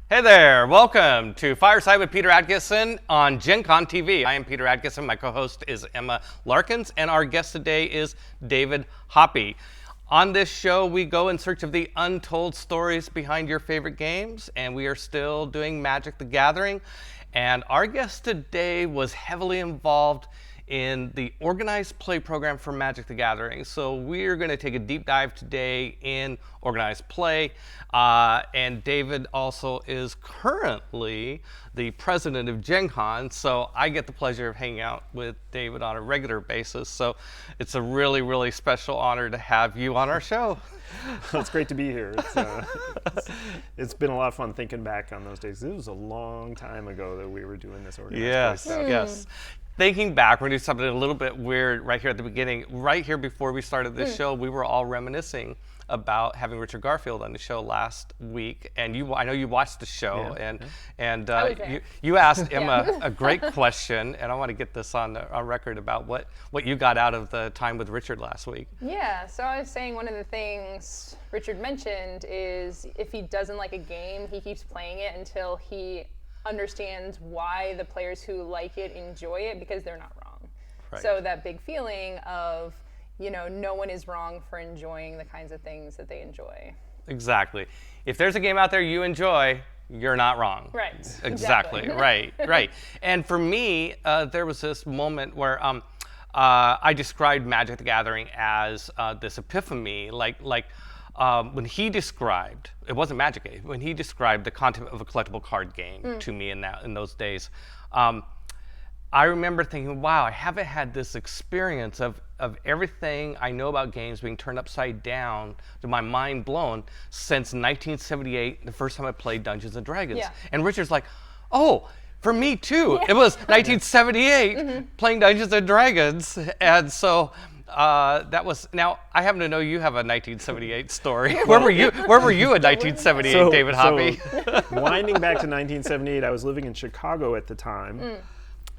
Hey there, welcome to Fireside with Peter Adkison on Gen Con TV. I am Peter Adkison, my co-host is Emma Larkins, and our guest today is David Hoppe. On this show, we go in search of the untold stories behind your favorite games, and we are still doing Magic the Gathering. And our guest today was heavily involved in the organized play program for Magic the Gathering. So we're going to take a deep dive today in organized play. And David also is currently the president of Gen Con. So I get the pleasure of hanging out with David on a regular basis. So it's a really, really special honor to have you on our show. Well, it's great to be here. It's been a lot of fun thinking back on those days. It was a long time ago that we were doing this organized play stuff. Yes. Thinking back, we're going to do something a little bit weird right here at the beginning. Right here before we started this show, we were all reminiscing about having Richard Garfield on the show last week. And I know you watched the show, and you asked Emma a great question, and I want to get this on record about what you got out of the time with Richard last week. Yeah, so I was saying one of the things Richard mentioned is if he doesn't like a game, he keeps playing it until he understands why the players who like it enjoy it, because they're not wrong. Right. So that big feeling of, no one is wrong for enjoying the kinds of things that they enjoy. Exactly. If there's a game out there you enjoy, you're not wrong. Right. Exactly. Right. And for me, there was this moment where I described Magic the Gathering as this epiphany, when he described, it wasn't Magic, when he described the content of a collectible card game to me in those days, I remember thinking, wow, I haven't had this experience of everything I know about games being turned upside down, to my mind blown, since 1978, the first time I played Dungeons & Dragons. Yeah. And Richard's like, oh, for me too. Yeah. It was 1978 playing Dungeons & Dragons. And so that was, now I happen to know you have a 1978 story. Where were you in 1978, David Hoppe? So, winding back to 1978, I was living in Chicago at the time.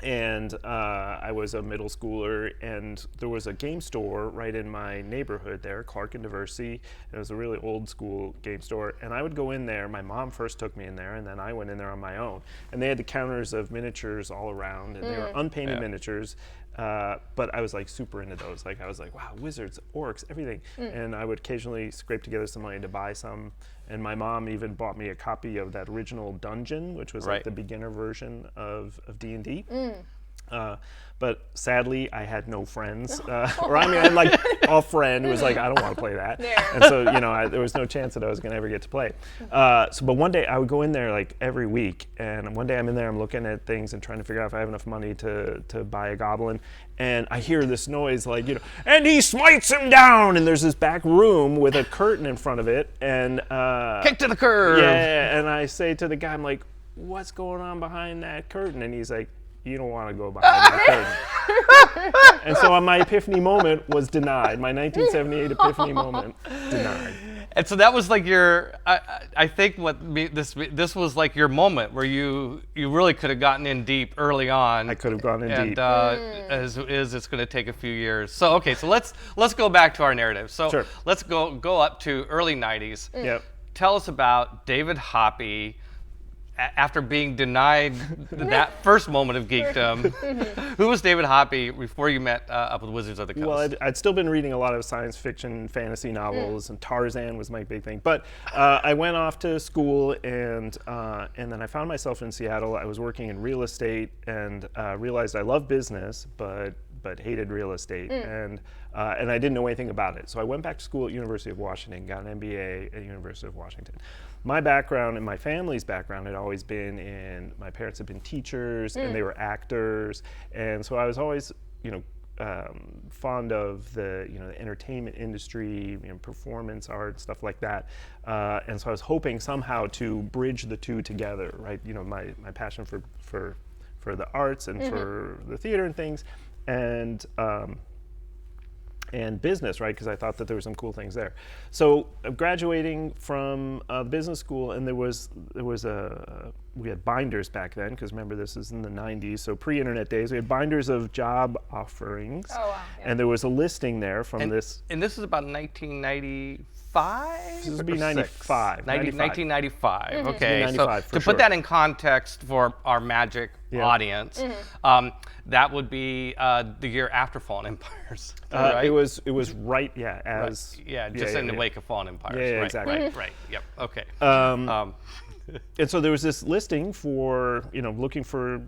And I was a middle schooler, and there was a game store right in my neighborhood there, Clark and Diversey. It was a really old school game store, and I would go in there. My mom first took me in there, and then I went in there on my own. And they had the counters of miniatures all around, and they were unpainted miniatures. But I was like super into those. I was like, wow, wizards, orcs, everything. And I would occasionally scrape together some money to buy some. And my mom even bought me a copy of that original Dungeon, which was like the beginner version of D&D. But sadly, I had no friends. I had like a friend who was like, I don't want to play that. And so, there was no chance that I was going to ever get to play. But one day I would go in there like every week. And one day I'm in there, I'm looking at things and trying to figure out if I have enough money to buy a goblin. And I hear this noise like, and he smites him down. And there's this back room with a curtain in front of it. And kick to the curb. Yeah. And I say to the guy, I'm like, what's going on behind that curtain? And he's like, you don't want to go behind that curtain. And so my epiphany moment was denied. My 1978 epiphany moment denied. And so that was like your, I think this was like your moment where you really could have gotten in deep early on. I could have gone in deep. And it's going to take a few years. So okay, so let's go back to our narrative. So let's go up to early 90s. Yep. Tell us about David Hoppe. After being denied that first moment of geekdom, who was David Hoppe before you met up with Wizards of the Coast? Well, I'd still been reading a lot of science fiction, fantasy novels, and Tarzan was my big thing. But I went off to school, and then I found myself in Seattle. I was working in real estate, and realized I love business, but hated real estate, and I didn't know anything about it. So I went back to school at University of Washington, got an MBA at University of Washington. My background and my family's background had always been my parents had been teachers and they were actors, and so I was always, fond of the entertainment industry, performance art, stuff like that, and so I was hoping somehow to bridge the two together, right? My passion for the arts and for the theater and things, and business, right? Because I thought that there were some cool things there. So graduating from business school, and we had binders back then, because remember this is in the 90s, so pre-internet days. We had binders of job offerings. Oh, wow. Yeah. And there was a listing there from this is about 1994. 95? This would be or 95. 1995. Okay, 95 so for to sure. put that in context for our Magic audience, that would be the year after Fallen Empires. Right? It was right, as just in the wake of Fallen Empires. Yeah, right, exactly. Right. Yep. Okay. And so there was this listing for, looking for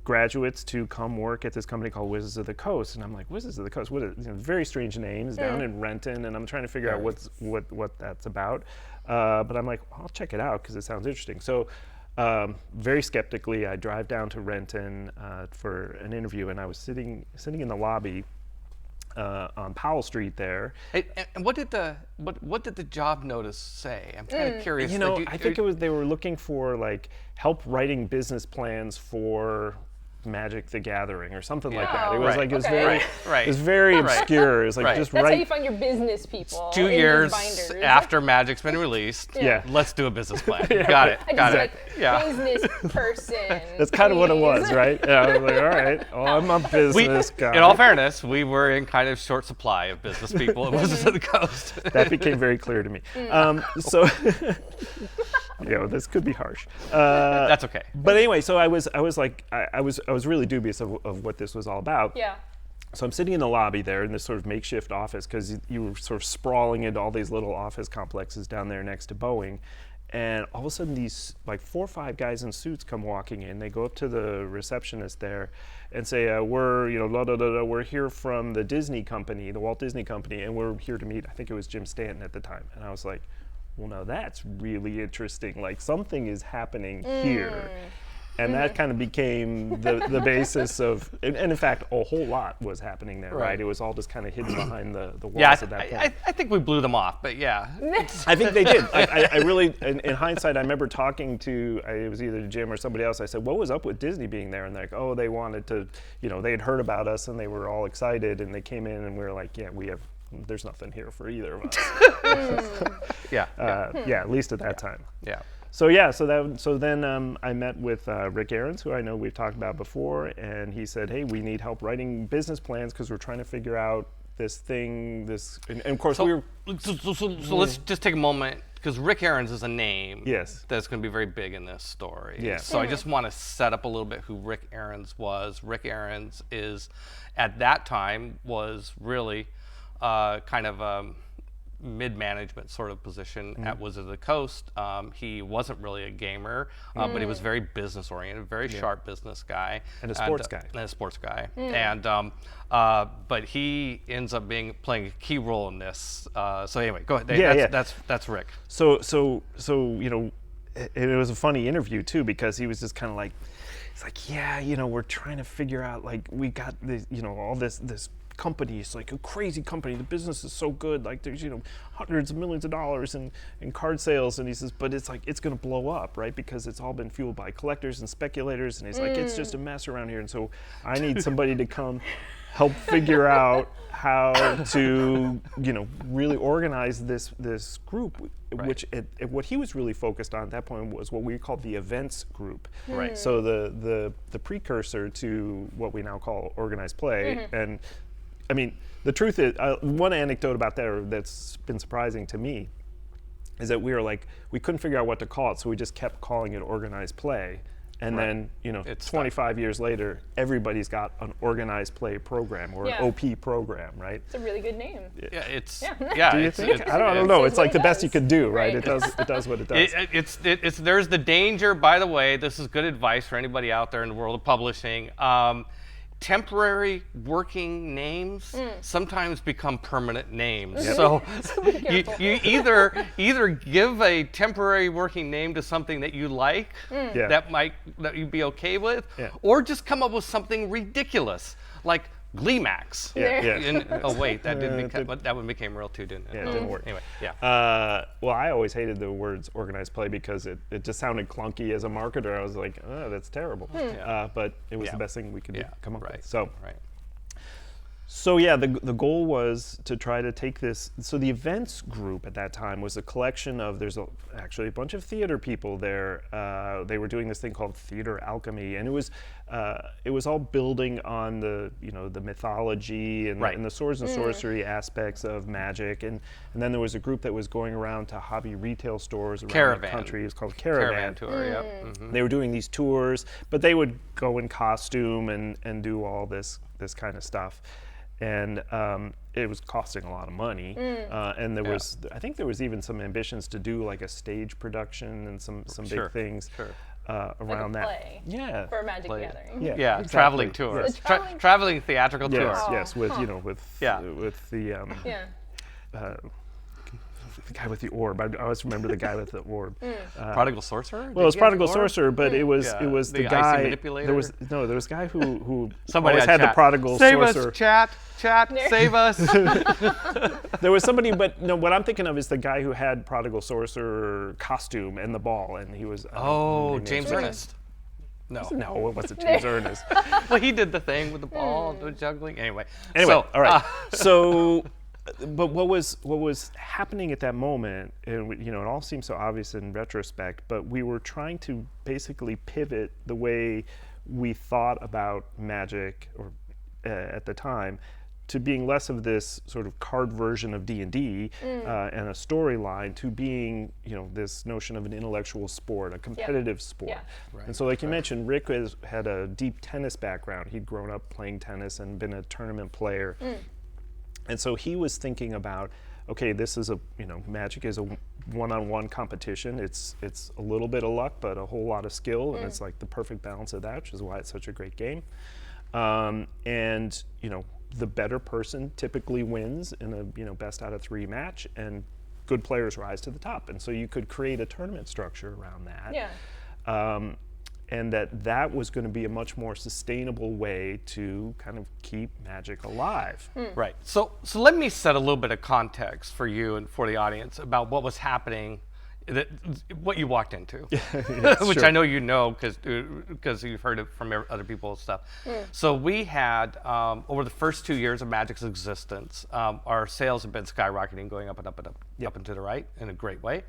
graduates to come work at this company called Wizards of the Coast, and I'm like, Wizards of the Coast, what is, very strange names down in Renton, and I'm trying to figure out what that's about. But I'm like, I'll check it out because it sounds interesting. So very skeptically, I drive down to Renton for an interview, and I was sitting in the lobby on Powell Street there. Hey, and what did the job notice say? I'm kind of curious. I think they were looking for like help writing business plans for Magic the Gathering or something like that. It was like it was very obscure. It was like just That's write. how you find your business people. 2 in years these binders. after Magic's been released. Yeah. Let's do a business plan. Got it. Business person. That's kind of what it was, please. right? Yeah, I was like, all right, I'm a business guy. In all fairness, we were in kind of short supply of business people at Wizards of the Coast. That became very clear to me. So, this could be harsh. That's okay. But anyway, so I was really dubious of what this was all about. Yeah. So I'm sitting in the lobby there in this sort of makeshift office because you were sort of sprawling into all these little office complexes down there next to Boeing. And all of a sudden these like 4 or 5 guys in suits come walking in. They go up to the receptionist there and say, we're here from the Disney company, the Walt Disney Company, and we're here to meet, I think it was Jim Stanton at the time. And I was like, well, now that's really interesting. Like something is happening here. And that kind of became the basis of, and in fact, a whole lot was happening there, right? It was all just kind of hidden behind the walls at that point. I think we blew them off, but yeah. I think they did. I really, in hindsight, I remember talking to, it was either Jim or somebody else. I said, what was up with Disney being there? And they're like, oh, they wanted to, they had heard about us and they were all excited and they came in and we were like, there's nothing here for either of us. At least at that time. Yeah. So then I met with Rick Ahrens, who I know we've talked about before, and he said, hey, we need help writing business plans because we're trying to figure out this thing, and of course we were... So let's just take a moment, because Rick Ahrens is a name Yes. that's going to be very big in this story. Yeah. So I just want to set up a little bit who Rick Ahrens was. Rick Ahrens is, at that time, was really kind of a mid-management sort of position at Wizards of the Coast. He wasn't really a gamer, but he was very business-oriented, very sharp business guy. And a sports guy. And a sports guy. And but he ends up playing a key role in this. So anyway, go ahead. That's Rick. So it was a funny interview too because he was just kind of like, it's like, we're trying to figure out, like, we got this, all this company. It's like a crazy company. The business is so good. Like there's hundreds of millions of dollars in card sales. And he says, but it's like it's going to blow up, right? Because it's all been fueled by collectors and speculators. And he's like, it's just a mess around here. And so I need somebody to come help figure out how to really organize this group. Right. Which what he was really focused on at that point was what we called the events group. Right. So the precursor to what we now call organized play. And I mean, the truth is, one anecdote about that's been surprising to me is that we couldn't figure out what to call it, so we just kept calling it organized play. And then, it's 25 years later, everybody's got an organized play program or an OP program, right? It's a really good name. Yeah, it's Do you think? I don't know. It's like the best you could do, right? It does what it does. There's the danger. By the way, this is good advice for anybody out there in the world of publishing. Temporary working names sometimes become permanent names. Yep. So you either give a temporary working name to something that you like that you'd be okay with, or just come up with something ridiculous like Gleemax. Oh wait, that one became real too, didn't it? Yeah, it didn't work. Anyway, well, I always hated the words organized play because it just sounded clunky as a marketer. I was like, oh, that's terrible. But it was the best thing we could come up with. So, So yeah, the goal was to try to take this. So the events group at that time was a collection of. Actually a bunch of theater people there. They were doing this thing called theater alchemy, and it was all building on the the mythology and, and the swords and sorcery aspects of magic, and then there was a group that was going around to hobby retail stores around the country. It was called Caravan Tour. Yep. Mm-hmm. They were doing these tours, but they would go in costume and do all this kind of stuff. And it was costing a lot of money, and I think there was even some ambitions to do like a stage production and some big things around like a that. play Yeah, for a Magic Gathering. Yeah, exactly. Traveling tour, Yes. traveling theatrical tour. Yes, with with the the guy with the orb. I always remember the guy with the orb. Prodigal Sorcerer? Well, it was Prodigal Sorcerer, but it was the guy. Icy manipulator? There was a guy who somebody always had the Prodigal Save Sorcerer. Us, chat, save us. There was somebody, but no, what I'm thinking of is the guy who had Prodigal Sorcerer costume and the ball, and he was. James Ernest. No, it wasn't James Ernest. Well, he did the thing with the ball, the juggling. Anyway, so, all right. So. But what was happening at that moment, and it all seems so obvious in retrospect, but we were trying to basically pivot the way we thought about Magic, or at the time, to being less of this sort of card version of D&D and a storyline, to being this notion of an intellectual sport, a competitive sport. Yeah. Right. And so, like you mentioned, Rick had a deep tennis background. He'd grown up playing tennis and been a tournament player. And so he was thinking about, okay, this is Magic is a one-on-one competition. It's a little bit of luck, but a whole lot of skill, and it's like the perfect balance of that, which is why it's such a great game. And the better person typically wins in a best out of 3 match, and good players rise to the top. And so you could create a tournament structure around that. Yeah. And that was going to be a much more sustainable way to kind of keep Magic alive. Right. So let me set a little bit of context for you and for the audience about what was happening, what you walked into, which I know because you've heard it from other people and stuff. So we had, over the first 2 years of Magic's existence, our sales have been skyrocketing, going up and up and up, up and to the right in a great way.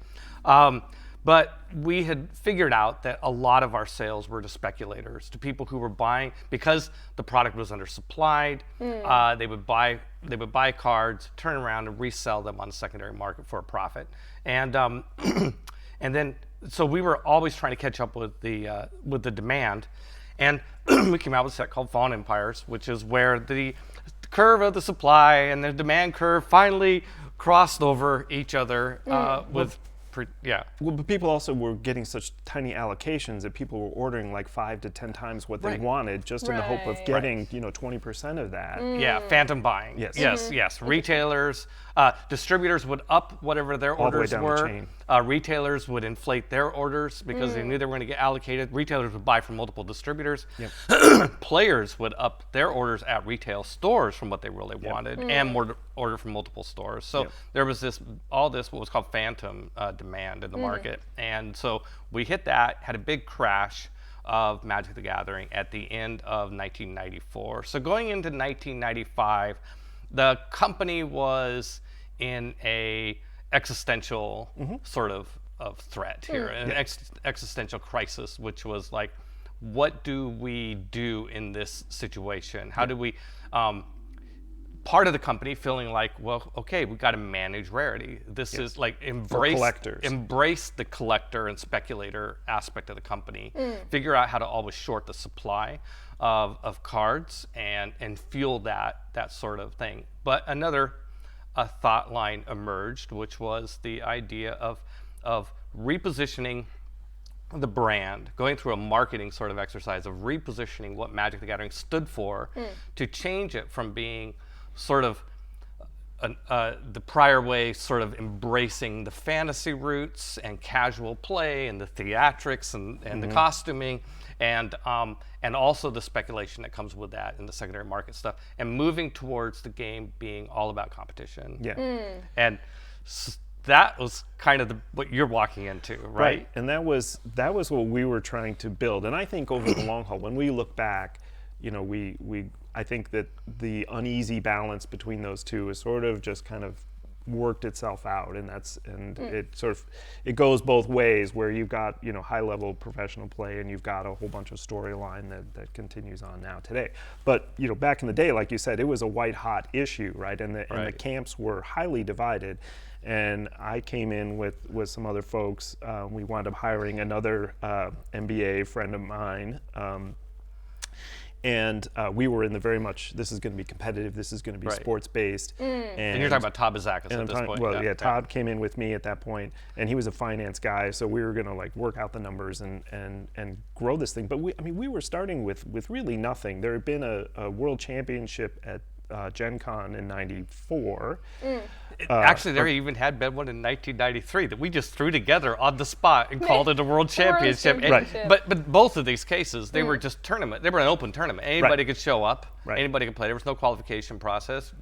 But we had figured out that a lot of our sales were to speculators, to people who were buying because the product was undersupplied. They would buy cards, turn around and resell them on the secondary market for a profit, and then so we were always trying to catch up with the demand, and we came out with a set called Fallen Empires, which is where the curve of the supply and the demand curve finally crossed over each other with. Well, but people also were getting such tiny allocations that people were ordering like 5 to 10 times what they wanted, just in the hope of getting 20% of that. Yeah, phantom buying. Yes. Retailers, distributors would up whatever their orders were. Retailers would inflate their orders because they knew they were going to get allocated. Retailers would buy from multiple distributors. Players would up their orders at retail stores from what they really wanted, and more order from multiple stores. So there was what was called phantom demand in the market, and so we hit that, had a big crash of Magic the Gathering at the end of 1994. So going into 1995, the company was in a existential sort of threat here, an existential crisis, which was like, what do we do in this situation? How do we, part of the company feeling like, well, okay, we've got to manage rarity. This is like embrace the collector and speculator aspect of the company, figure out how to always short the supply of cards and fuel that sort of thing. But another thought line emerged, which was the idea of repositioning the brand, going through a marketing sort of exercise of repositioning what Magic the Gathering stood for, to change it from being sort of the prior way, sort of embracing the fantasy roots and casual play and the theatrics and the costuming, and also the speculation that comes with that and the secondary market stuff, and moving towards the game being all about competition. And that was kind of what you're walking into, right? And that was what we were trying to build. And I think over the long haul, when we look back, I think that the uneasy balance between those two is sort of just kind of worked itself out, and it goes both ways, where you've got high level professional play and you've got a whole bunch of storyline that continues on now today. But back in the day, like you said, it was a white hot issue, right? And the camps were highly divided. And I came in with some other folks. We wound up hiring another MBA friend of mine. And we were in the very much, this is going to be competitive, this is going to be sports-based. And you're talking about Todd Adkison at this point. Well, Todd came in with me at that point, and he was a finance guy, so we were going to work out the numbers and grow this thing. But we were starting with really nothing. There had been a world championship at Gen Con in '94. Actually, there even had been one in 1993 that we just threw together on the spot and called it a world championship. But both of these cases, they were just tournament. They were an open tournament. Anybody could show up. Anybody could play. There was no qualification process.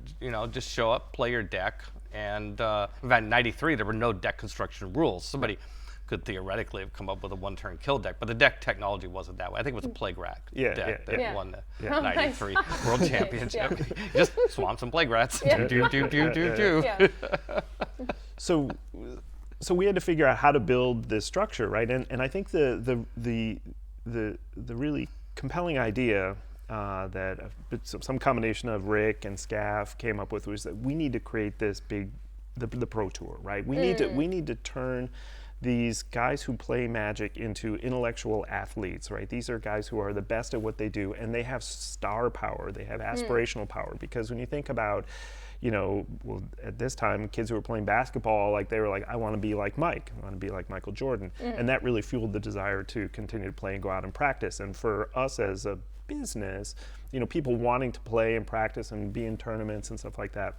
Just show up, play your deck. And in fact, in '93, there were no deck construction rules. Somebody could theoretically have come up with a one-turn kill deck, but the deck technology wasn't that way. I think it was a Plague Rat deck that won the '93 World Championship. Just swamps and Plague Rats. So we had to figure out how to build this structure, right? And I think the really compelling idea that some combination of Rick and Scaff came up with was that we need to create this the Pro Tour, right? We need to turn these guys who play Magic into intellectual athletes, right? These are guys who are the best at what they do, and they have star power, they have aspirational power, because when you think about, at this time, kids who were playing basketball, they were I want to be like Mike, I want to be like Michael Jordan, and that really fueled the desire to continue to play and go out and practice. And for us as a business, people wanting to play and practice and be in tournaments and stuff like that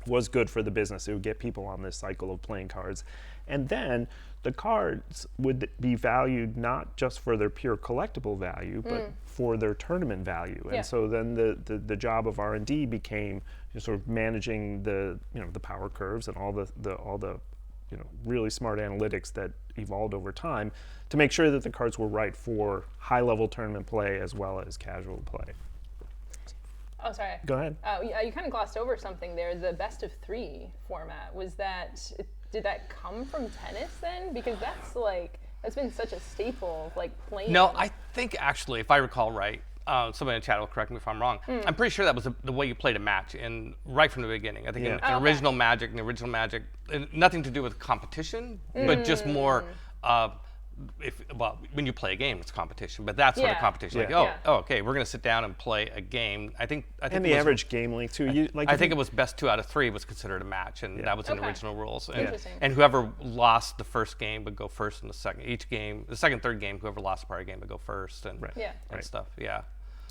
was good for the business. It would get people on this cycle of playing cards. And then the cards would be valued not just for their pure collectible value, but for their tournament value. And so then the job of R&D became sort of managing the power curves and all the really smart analytics that evolved over time to make sure that the cards were right for high level tournament play as well as casual play. Oh, sorry. Go ahead. You kind of glossed over something there. The best of 3 format, did that come from tennis then? Because that's been such a staple of playing. No, I think actually, if I recall right, somebody in the chat will correct me if I'm wrong. I'm pretty sure that was the way you played a match right from the beginning. I think in original Magic, nothing to do with competition, but just more when you play a game, it's competition, but that's sort of competition. Okay, we're going to sit down and play a game. I think and the average game length too. I think it was best 2 out of 3 was considered a match, and that was in the original rules. And whoever lost the first game would go first in the second. Each game, the second, third game, whoever lost the prior game would go first, and stuff. Yeah.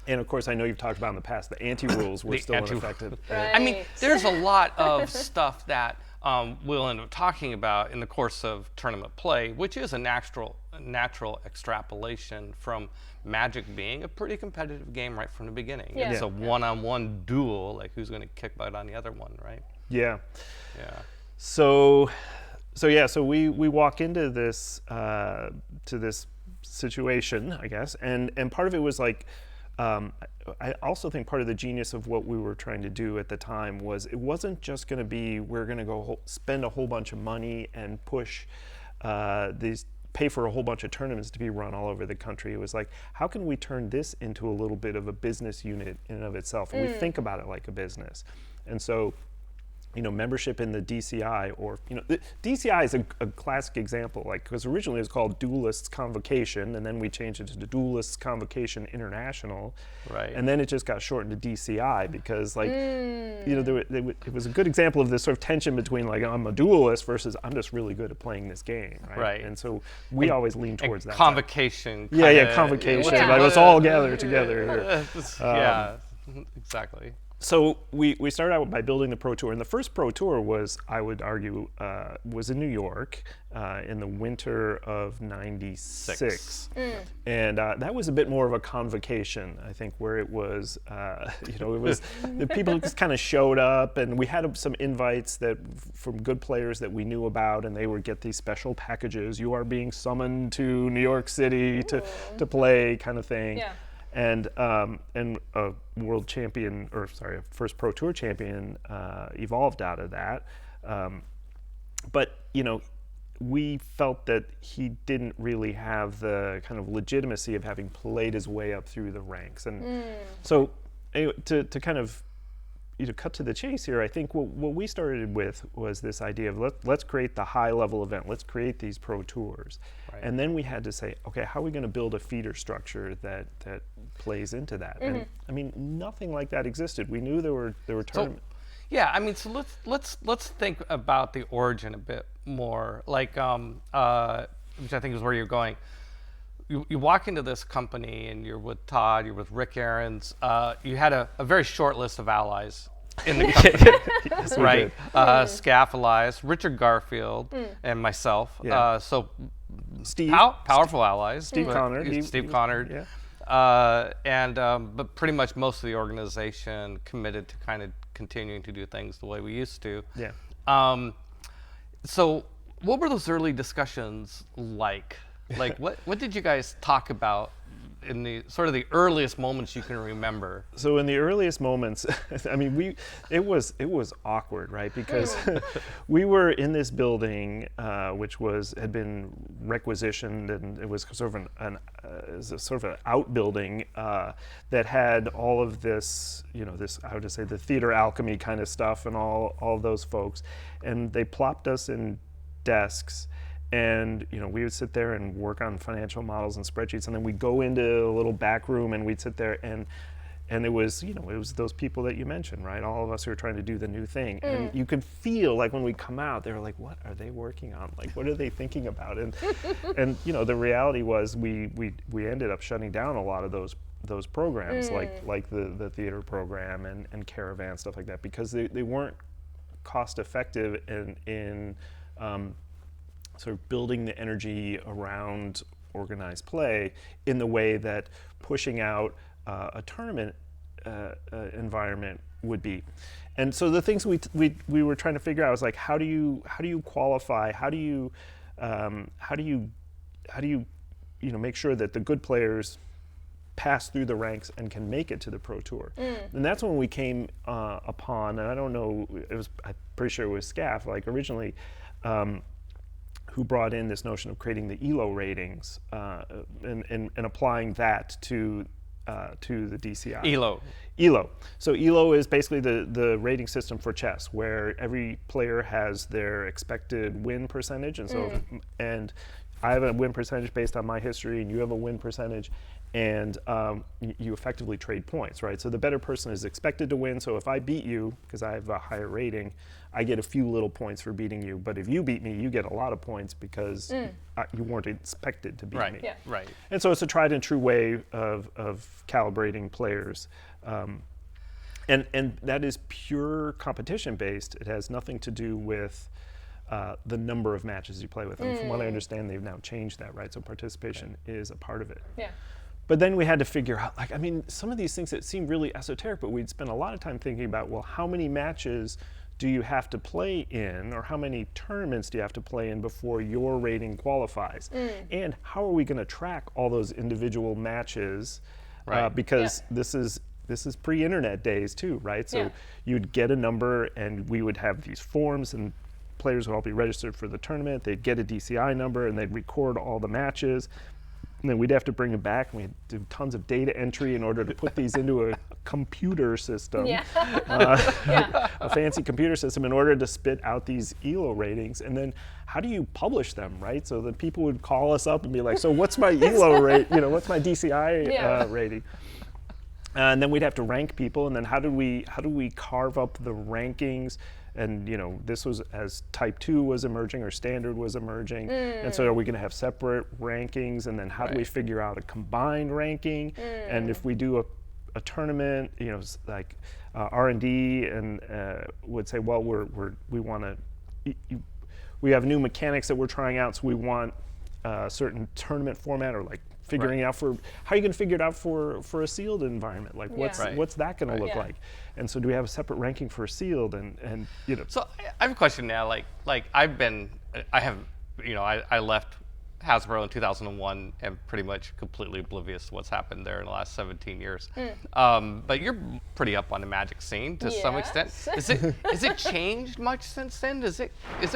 And of course, I know you've talked about in the past the anti-rules were still in effect. I mean, there's a lot of stuff that we'll end up talking about in the course of tournament play, which is a natural extrapolation from Magic being a pretty competitive game right from the beginning. It's a one-on-one duel, who's going to kick butt on the other one, right? Yeah. So we walk into this situation, I guess, and part of it was I also think part of the genius of what we were trying to do at the time was it wasn't just going to be we're going to go spend a whole bunch of money and pay for a whole bunch of tournaments to be run all over the country. It was how can we turn this into a little bit of a business unit in and of itself? And we think about it like a business. And so membership in the DCI, or the DCI is a classic example, because originally it was called Duelists Convocation, and then we changed it to Duelists Convocation International, right? And then it just got shortened to DCI because, it was a good example of this sort of tension between I'm a duelist versus I'm just really good at playing this game, right? Right. And so we always lean towards that. Convocation. Convocation. Let's all gather together here. Exactly. So we started out by building the Pro Tour, and the first Pro Tour was, I would argue, was in New York in the winter of '96, and that was a bit more of a convocation, I think, where it was, it was the people just kind of showed up, and we had some invites from good players that we knew about, and they would get these special packages. You are being summoned to New York City to play, kind of thing. and a world champion, or sorry, a first Pro Tour champion evolved out of that. But we felt that he didn't really have the kind of legitimacy of having played his way up through the ranks, and so anyway, to kind of cut to the chase here, I think what we started with was this idea of let's create the high level event, let's create these pro tours, and then we had to say, okay, how are we going to build a feeder structure that plays into that? And I mean, nothing like that existed. We knew there were tournaments. Yeah, I mean, so let's think about the origin a bit more, like which I think is where you're going. You walk into this company and you're with Todd, you're with Rick Aarons. You had a very short list of allies in the company, Yes, right? Scaff allies, Richard Garfield, and myself. Yeah. So Steve, powerful allies. Steve Connor, Steve Connor. Yeah. But pretty much most of the organization committed to kind of continuing to do things the way we used to. Yeah. So what were those early discussions like? Like, what did you guys talk about in the sort of the earliest moments you can remember? So in the earliest moments, I mean, it was awkward, right? Because we were in this building, which had been requisitioned, and it was sort of an outbuilding that had all of this, this, I would just say, the theater alchemy kind of stuff, and all of those folks, and they plopped us in desks. And we would sit there and work on financial models and spreadsheets, and then we'd go into a little back room and we'd sit there, and it was it was those people that you mentioned, right? All of us who are trying to do the new thing, and you could feel like when we come out, they were like, "What are they working on? Like, what are they thinking about?" And the reality was we ended up shutting down a lot of those programs, like the theater program and Caravan, stuff like that, because they weren't cost effective in sort of building the energy around organized play in the way that pushing out a tournament environment would be. And so the things we were trying to figure out was like, how do you qualify? How do you make sure that the good players pass through the ranks and can make it to the Pro Tour? And that's when we came upon, and I don't know, I'm pretty sure it was Scaff, like originally, who brought in this notion of creating the ELO ratings and applying that to the DCI. ELO. So ELO is basically the rating system for chess, where every player has their expected win percentage, and I have a win percentage based on my history, and you have a win percentage, and you effectively trade points, right? So the better person is expected to win. So if I beat you, because I have a higher rating, I get a few little points for beating you. But if you beat me, you get a lot of points because you weren't expected to beat me. Yeah. Right. And so it's a tried and true way of calibrating players. And that is pure competition based. It has nothing to do with the number of matches you play with. And from what I understand, they've now changed that, right? So participation is a part of it. Yeah. But then we had to figure out, like, I mean, some of these things that seem really esoteric, but we'd spend a lot of time thinking about, well, how many matches do you have to play in, or how many tournaments do you have to play in before your rating qualifies? And how are we going to track all those individual matches? Right. Because this is pre-internet days too, right? So you'd get a number, and we would have these forms, and players would all be registered for the tournament. They'd get a DCI number, and they'd record all the matches. And then we'd have to bring them back, and we'd do tons of data entry in order to put these into a computer system, a fancy computer system, in order to spit out these ELO ratings. And then how do you publish them, right? So that people would call us up and be like, so what's my ELO rate, what's my DCI rating? And then we'd have to rank people, and then how do we carve up the rankings? And this was as Type 2 was emerging, or Standard was emerging, and so are we going to have separate rankings? And then how do we figure out a combined ranking? And if we do a tournament, like R&D, and would say, well, we want to, we have new mechanics that we're trying out, so we want a certain tournament format, or like figuring out how are you going to figure it out for a sealed environment? Like what's that going to look like? And so do we have a separate ranking for sealed? And So I have a question now. Like I left Hasbro in 2001 and pretty much completely oblivious to what's happened there in the last 17 years. But you're pretty up on the Magic scene to some extent. Is it changed much since then? Is it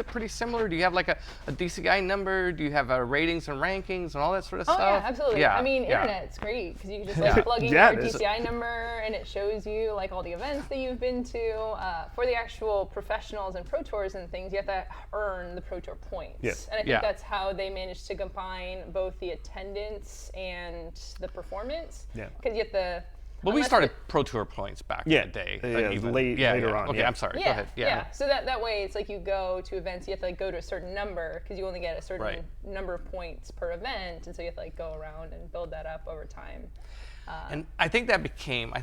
pretty similar? Do you have like a DCI number? Do you have ratings and rankings and all that sort of stuff? Oh yeah, absolutely. Yeah, I mean, yeah. internet's great because you can just like plug in Yeah, your it is. DCI number and it shows you like all the events that you've been to. For the actual professionals and pro tours and things, you have to earn the pro tour points. Yes. And I think Yeah. that's how they managed to combine both the attendance and the performance. Yeah. Because you have to. But we unless started it- Pro Tour points back Yeah, in the day. yeah, even. later on, Okay, yeah. I'm sorry. Yeah, Go ahead. Yeah. So that way, it's like you go to events, you have to like go to a certain number because you only get a certain Right. number of points per event, and so you have to like go around and build that up over time. And I think that came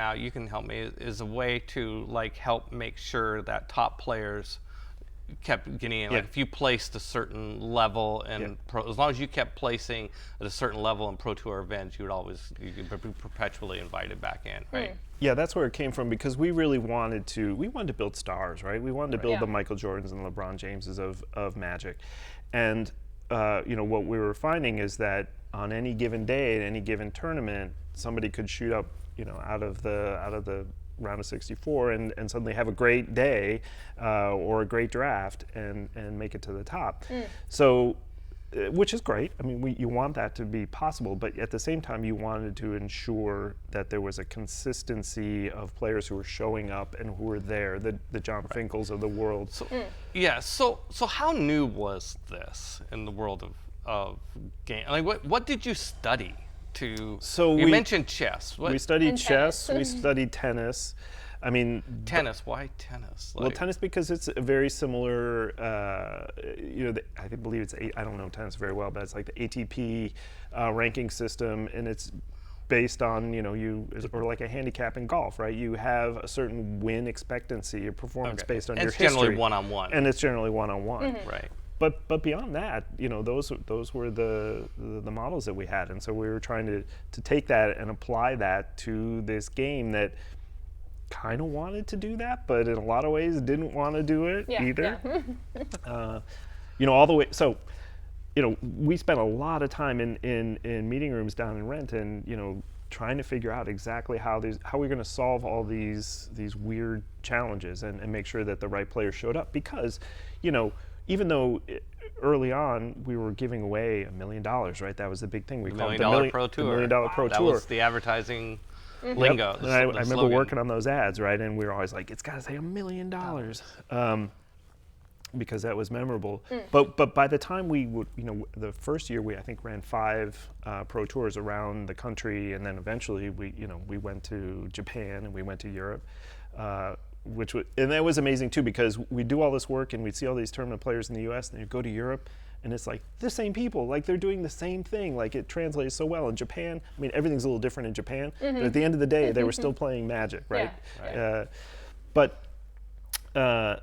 out, you can help me, is a way to like help make sure that top players kept getting in. Like Yeah. if you placed a certain level and as long as you kept placing at a certain level in Pro Tour events, you could be perpetually invited back in, right? Yeah, that's where it came from because we really wanted to build stars, right? We wanted to build Yeah. the Michael Jordans and LeBron Jameses of Magic. And what we were finding is that on any given day, at any given tournament, somebody could shoot up, out of the round of 64 and suddenly have a great day or a great draft and make it to the top. So, which is great. I mean, you want that to be possible, but at the same time, you wanted to ensure that there was a consistency of players who were showing up and who were there, the John Finkels of the world. Yeah. So how new was this in the world of game? Like, what did you study to? So you we- mentioned chess. What, We studied And chess, tennis. we studied tennis. I mean, tennis. Why tennis? well, tennis because it's a very similar. I believe it's I don't know tennis very well, but it's like the ATP ranking system, and it's based on or like a handicap in golf, right? You have a certain win expectancy, your performance Okay. based on And your it's generally history, one-on-one. and it's generally one-on-one. Right. But beyond that, those were the models that we had, and so we were trying to take that and apply that to this game that kind of wanted to do that, but in a lot of ways didn't want to do it either. All the way. So, we spent a lot of time in meeting rooms down in Renton, trying to figure out exactly how we're going to solve all these weird challenges and make sure that the right players showed up because, even though early on we were giving away $1 million, right? That was the big thing. We called it $1 Million Pro Tour. The $1 Million Pro That Tour. was the advertising lingo. Yep. the And I the remember slogan. working on those ads, right? And we were always like, it's got to say $1 million, because that was memorable. But by the time we would, the first year I think ran 5 pro tours around the country, and then eventually we went to Japan and we went to Europe. And that was amazing too because we do all this work and we'd see all these tournament players in the U.S. and you go to Europe and it's like the same people, like they're doing the same thing, like it translates so well. In Japan, I mean everything's a little different in Japan, but at the end of the day they were still playing Magic, right? Yeah. But $1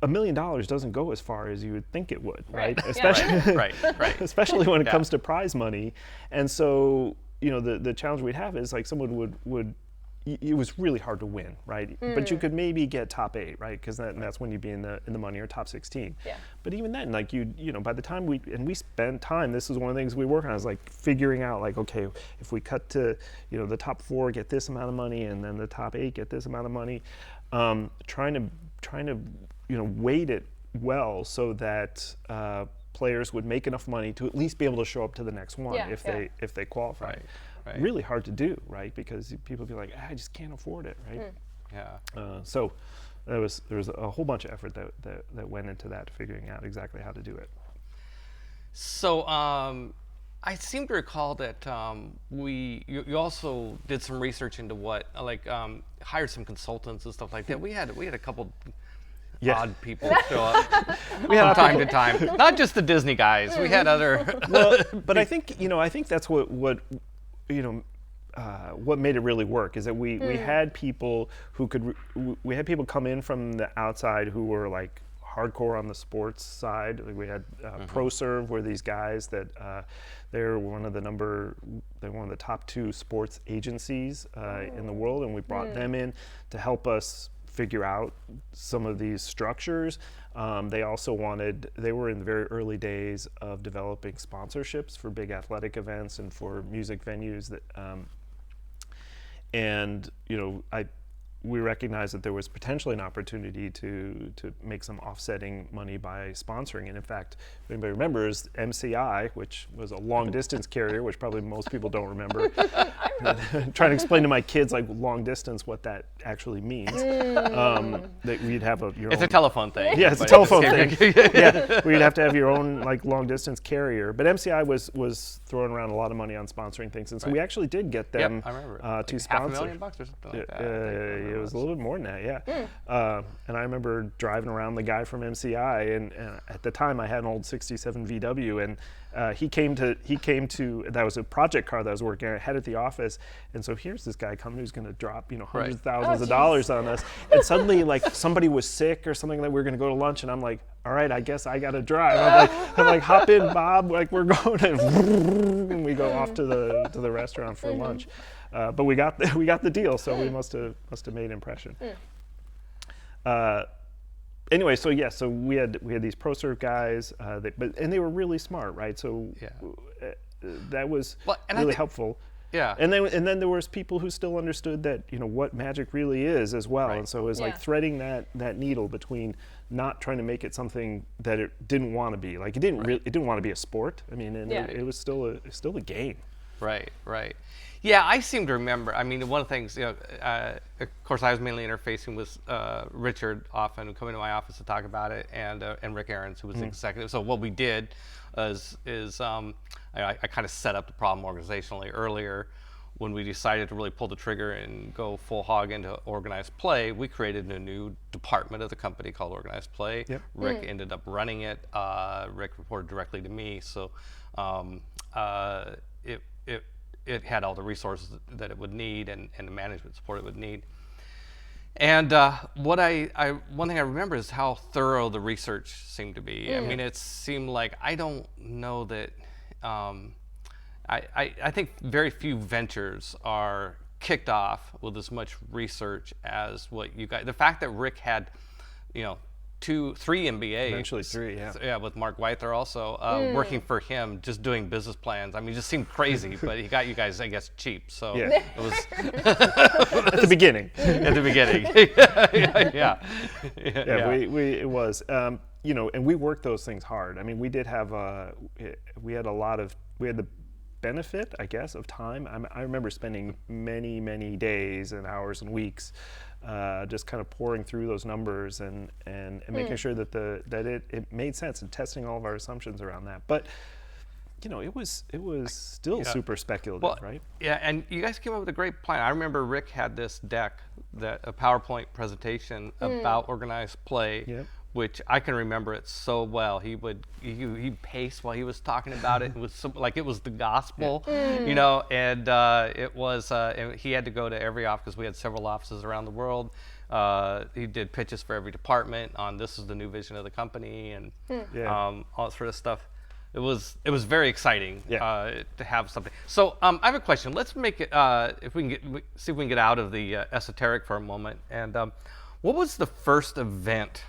million doesn't go as far as you would think it would, right? Yeah. Especially Right. especially when it comes to prize money. And so, the challenge we'd have is like someone would it was really hard to win, right? But you could maybe get top 8, right? Because that's when you'd be in the money, or top 16. Yeah. But even then, like by the time we spent time, this is one of the things we work on is like figuring out like, okay, if we cut to, the top 4 get this amount of money, and then the top 8 get this amount of money, trying to weight it well so that players would make enough money to at least be able to show up to the next one if they qualify. Right. Really hard to do, right? Because people be like, I just can't afford it, right? Yeah. So there was a whole bunch of effort that went into that, figuring out exactly how to do it. So I seem to recall that you also did some research into hired some consultants and stuff like that. We had a couple odd people show up from time to time. Not just the Disney guys. We had other. Well, but I think that's what made it really work is that we had people who we had people come in from the outside who were like hardcore on the sports side. Like we had ProServe were these guys that they're one of the top 2 sports agencies in the world, and we brought them in to help us figure out some of these structures. They also they were in the very early days of developing sponsorships for big athletic events and for music venues that, and we recognized that there was potentially an opportunity to make some offsetting money by sponsoring. And in fact, if anybody remembers, MCI, which was a long distance carrier, which probably most people don't remember, trying to explain to my kids like long distance what that actually means. That we'd have It's a telephone thing. Yeah, it's a telephone thing. Yeah, we'd have to have your own like long distance carrier. But MCI was throwing around a lot of money on sponsoring things, and so we actually did get them I remember. to sponsor. $500,000 or something like that. It was a little bit more than that, yeah. And I remember driving around the guy from MCI, and at the time I had an old '67 VW, and he came to that was a project car that I was working on. I had at the office, and so here's this guy coming who's going to drop hundreds of thousands of dollars on us, and suddenly like somebody was sick or something, that we were going to go to lunch, and I'm like, all right, I guess I got to drive. I'm like, hop in, Bob. Like we're going, and we go off to the restaurant for lunch. But we got the deal, so we must have made an impression. Anyway, so we had these ProServe guys, and they were really smart, right? So that was really helpful. Yeah. And then there was people who still understood that what Magic really is as well, and so it was like threading that needle between not trying to make it something that it didn't want to be. Like it didn't want to be a sport. I mean, it was still a game. Right. Yeah, I seem to remember. I mean, one of the things, of course, I was mainly interfacing with Richard often, coming to my office to talk about it, and Rick Ahrens, who was the executive. So what we did is I kind of set up the problem organizationally earlier. When we decided to really pull the trigger and go full hog into organized play, we created a new department of the company called Organized Play. Yep. Rick ended up running it. Rick reported directly to me, so it had all the resources that it would need and the management support it would need. And one thing I remember is how thorough the research seemed to be. I mean, it seemed like, I don't know that, I think very few ventures are kicked off with as much research as what you guys, the fact that Rick had, 3 MBAs. Eventually 3, yeah. Yeah, with Mark Whither also working for him, just doing business plans. I mean, it just seemed crazy, but he got you guys, I guess, cheap. So it was at the beginning. At the beginning, yeah. It was, and we worked those things hard. I mean, we did have we had the benefit, I guess, of time. I remember spending many days and hours and weeks just kind of pouring through those numbers and making sure that it made sense and testing all of our assumptions around that. But it was still super speculative, right? Yeah, and you guys came up with a great plan. I remember Rick had this deck, a PowerPoint presentation about organized play, which I can remember it so well. He'd pace while he was talking about it. It was like it was the gospel, and it was. And he had to go to every office because we had several offices around the world. He did pitches for every department on this is the new vision of the company and all that sort of stuff. It was very exciting to have something. So I have a question. Let's make it see if we can get out of the esoteric for a moment. And what was the first event?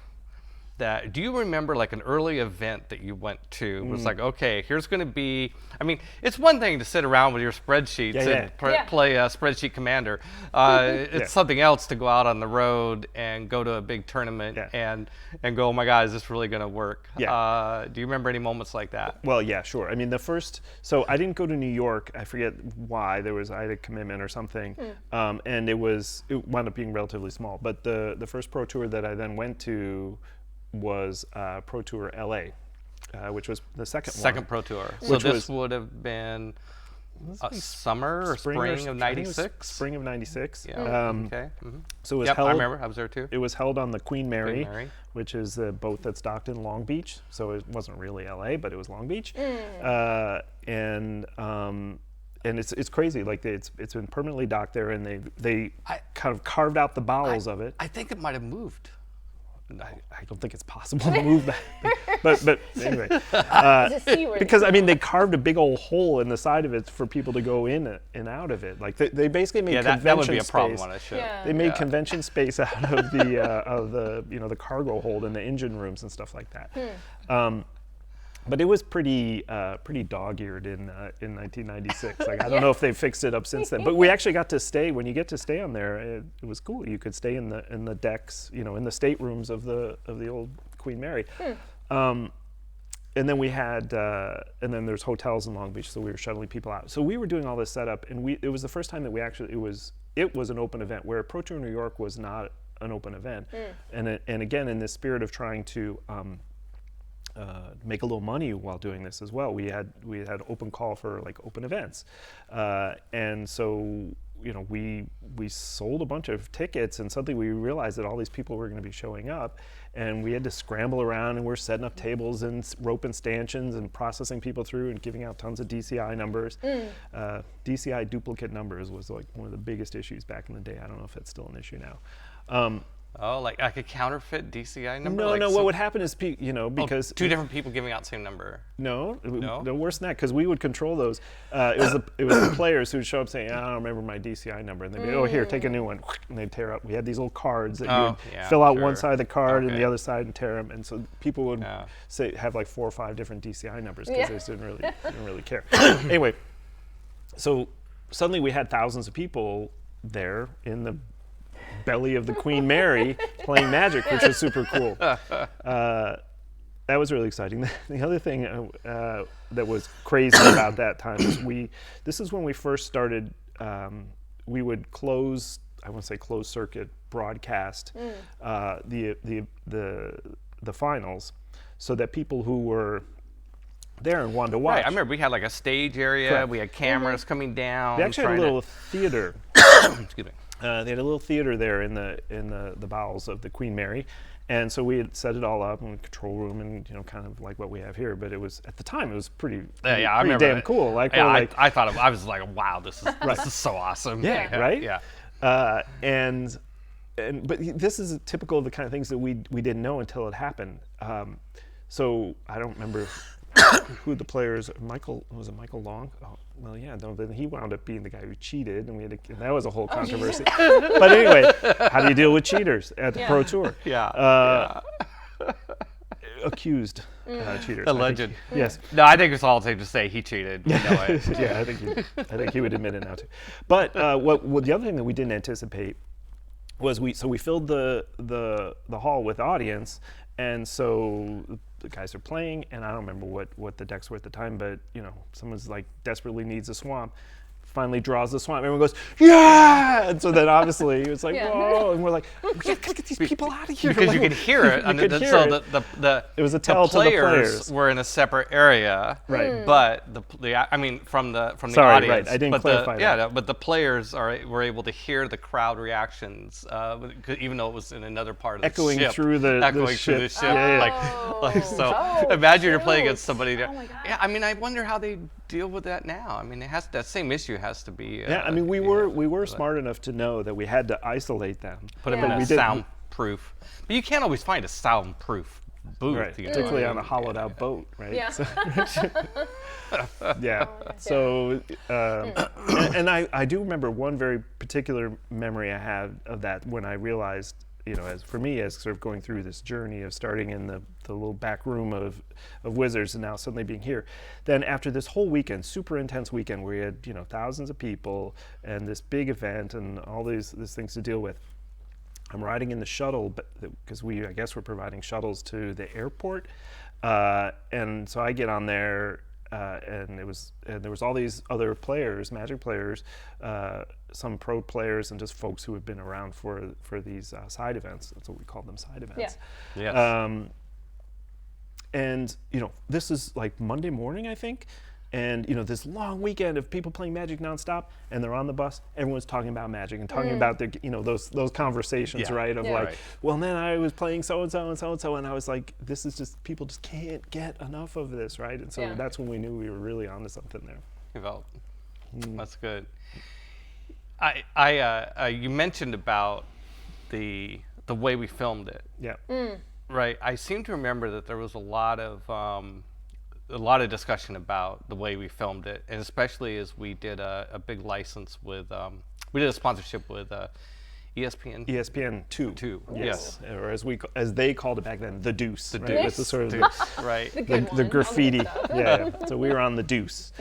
Do you remember like an early event that you went to? It was like, okay, here's going to be, I mean, it's one thing to sit around with your spreadsheets and play Spreadsheet Commander. It's something else to go out on the road and go to a big tournament and go, oh my God, is this really going to work? Do you remember any moments like that? Well, yeah, sure. I mean, so I didn't go to New York. I forget why. I had a commitment or something. And it wound up being relatively small. But the first Pro Tour that I then went to was Pro Tour LA, which was the second Pro Tour. So this would have been summer or spring of '96. Spring of '96. Yeah. Okay. So it was held. I remember. I was there too. It was held on the Queen Mary, which is a boat that's docked in Long Beach. So it wasn't really LA, but it was Long Beach. And it's crazy. Like it's been permanently docked there, and they kind of carved out the bowels of it. I think it might have moved. I don't think it's possible to move that. But anyway, It's a C word. because I mean they carved a big old hole in the side of it for people to go in and out of it. Like they basically made convention that would be a problem space. on a ship. Yeah. They made convention space out of the the cargo hold and the engine rooms and stuff like that. But it was pretty dog-eared in 1996. Like I don't know if they've fixed it up since then. But we actually got to stay. When you get to stay on there, it was cool. You could stay in the decks, in the staterooms of the old Queen Mary. And then we had, and then there's hotels in Long Beach, so we were shuttling people out. So we were doing all this setup, and it was the first time that we actually it was an open event, where Pro Tour New York was not an open event. And again, in the spirit of trying to make a little money while doing this as well, we had open call for like open events, and so we sold a bunch of tickets, and suddenly we realized that all these people were going to be showing up, and we had to scramble around, and we're setting up tables and roping stanchions and processing people through and giving out tons of DCI numbers. DCI duplicate numbers was like one of the biggest issues back in the day. I don't know if it's still an issue now. Oh, like a counterfeit DCI number? No, like no. What would happen is, because two different people giving out same number. no, worse than that, because we would control those. It was the players who would show up saying, "I don't remember my DCI number," and they'd be, "Oh, here, take a new one," and they'd tear up. We had these little cards that you would fill out one side of the card and the other side and tear them, and so people would have like 4 or 5 different DCI numbers because they just didn't really care. Anyway, so suddenly we had thousands of people there in the belly of the Queen Mary playing Magic, which was super cool. That was really exciting. The other thing that was crazy about that time is this is when we first started, we would close circuit broadcast the finals, so that people who were there and wanted to watch. Right, I remember we had like a stage area, Correct. we had cameras coming down. They actually had a little theater. Excuse me. They had a little theater there in the bowels of the Queen Mary, and so we had set it all up in the control room, and kind of like what we have here. But it was, at the time, it was pretty I remember damn it. cool. Like, I thought I was like, wow, this is so awesome. Yeah, right? Yeah. But this is typical of the kind of things that we didn't know until it happened. So I don't remember who the players. Was it Michael Long? Oh, well, yeah. No, then he wound up being the guy who cheated, and and that was a whole controversy. But anyway, how do you deal with cheaters at the Pro Tour? Accused cheaters. Alleged. Yes. No, I think it's all safe to say he cheated. We know it. Yeah, I think he would admit it now too. But what the other thing that we didn't anticipate was we filled the hall with audience, and so the guys are playing, and I don't remember what the decks were at the time, but someone's like desperately needs a swamp, finally draws the swamp, everyone goes, yeah! And so then obviously it's like, whoa, and we're like, we gotta get these people out of here. Because like, you could hear it. It was a tell to the players. Were in a separate area. Right. But from the Sorry, audience. right, I didn't clarify that. Yeah, but the players were able to hear the crowd reactions, even though it was in another part of the Echoing ship. through the ship. ship. Yeah. So imagine you're playing against somebody that. Oh my God. Yeah, I mean, I wonder how they deal with that now. I mean, that same issue has to be. Yeah, I mean, we were smart enough to know that we had to isolate them. Put them in a soundproof. But you can't always find a soundproof booth. Right, particularly on a hollowed out boat, right? Yeah. So, yeah. So, and I do remember one very particular memory I had of that when I realized, as for me, as sort of going through this journey of starting in the little back room of Wizards and now suddenly being here. Then after this whole weekend, super intense weekend where we had, thousands of people and this big event and all these things to deal with, I'm riding in the shuttle because I guess we're providing shuttles to the airport, and so I get on there, and there was all these other players, Magic players, some pro players, and just folks who had been around for these side events. That's what we call them, side events. Yeah. Yes. And this is like Monday morning, I think. And this long weekend of people playing Magic nonstop, and they're on the bus. Everyone's talking about Magic and talking about their, those conversations, right? Of like, well, then I was playing so and so and so and so, and I was like, this is just people just can't get enough of this, right? And so that's when we knew we were really onto something there. That's good. You mentioned about the the way we filmed it. Yeah. Right. I seem to remember that there was a lot of discussion about the way we filmed it, and especially as we did a big license with we did a sponsorship with ESPN. ESPN 2. Yes. Or as they called it back then, the Deuce. The right? Deuce. With the sort of Right. The good the one. graffiti. All the good stuff. Yeah. So we were on the Deuce.